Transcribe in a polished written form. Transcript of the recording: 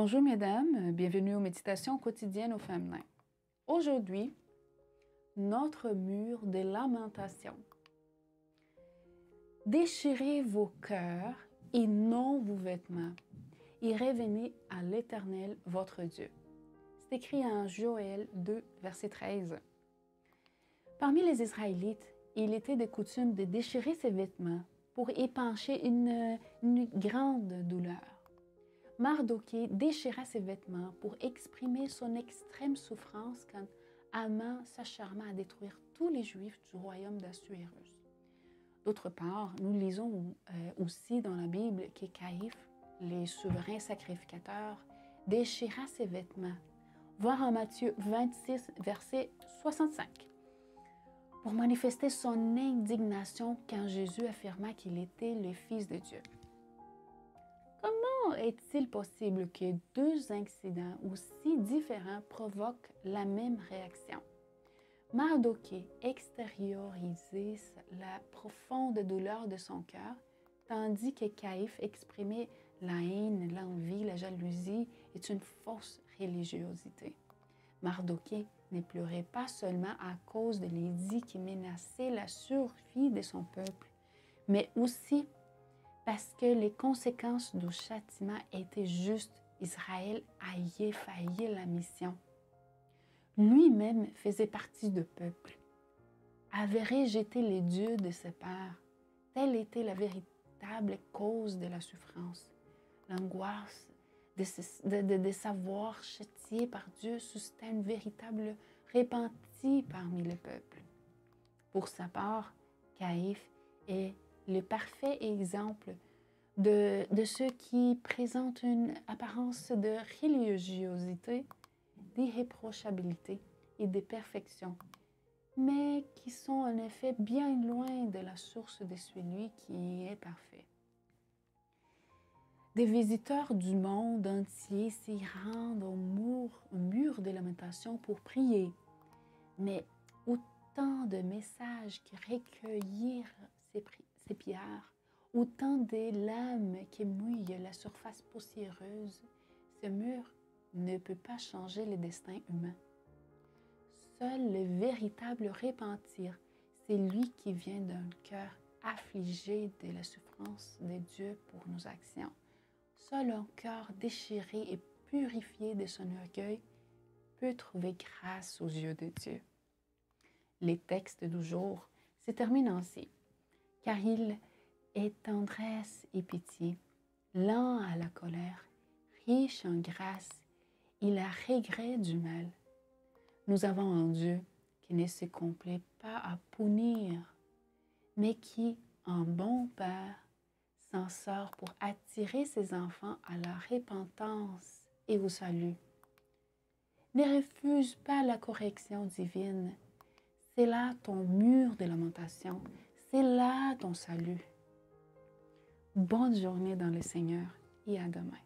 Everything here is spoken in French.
Bonjour mesdames, bienvenue aux méditations quotidiennes au féminin. Aujourd'hui, notre mur de lamentation. Déchirez vos cœurs et non vos vêtements, et revenez à l'Éternel votre Dieu. C'est écrit en Joël 2, verset 13. Parmi les Israélites, il était de coutume de déchirer ses vêtements pour épancher une grande douleur. Mardoché déchira ses vêtements pour exprimer son extrême souffrance quand Haman s'acharna à détruire tous les Juifs du royaume d'Assuérus. D'autre part, nous lisons aussi dans la Bible que Caïphe, le souverain sacrificateur, déchira ses vêtements. Voir en Matthieu 26, verset 65, pour manifester son indignation quand Jésus affirma qu'il était le Fils de Dieu. Comment est-il possible que deux incidents aussi différents provoquent la même réaction? Mardoché extériorisait la profonde douleur de son cœur, tandis que Caïphe exprimait la haine, l'envie, la jalousie et une fausse religiosité. Mardoché ne pleurait pas seulement à cause de l'édit qui menaçait la survie de son peuple, mais aussi parce que les conséquences du châtiment étaient justes. Israël avait failli la mission. Lui-même faisait partie du peuple, avait rejeté les dieux de ses pères. Telle était la véritable cause de la souffrance. L'angoisse de savoir châtié par Dieu suscita une véritable repentie parmi le peuple. Pour sa part, Caïphe est le parfait exemple de ceux qui présentent une apparence de religiosité, d'irréprochabilité et de perfection, mais qui sont en effet bien loin de la source de celui qui est parfait. Des visiteurs du monde entier s'y rendent au mur de lamentation pour prier, mais autant de messages qui recueillirent ces pierres, autant de lames qui mouillent la surface poussiéreuse, ce mur ne peut pas changer le destin humain. Seul le véritable repentir, c'est lui qui vient d'un cœur affligé de la souffrance de Dieu pour nos actions. Seul un cœur déchiré et purifié de son orgueil peut trouver grâce aux yeux de Dieu. Les textes du jour se terminent ainsi. Car il est tendresse et pitié, lent à la colère, riche en grâce, il a regret du mal. Nous avons un Dieu qui ne se complaît pas à punir, mais qui, en bon père, s'en sort pour attirer ses enfants à la repentance et au salut. Ne refuse pas la correction divine. C'est là ton mur de lamentation. C'est là ton salut. Bonne journée dans le Seigneur et à demain.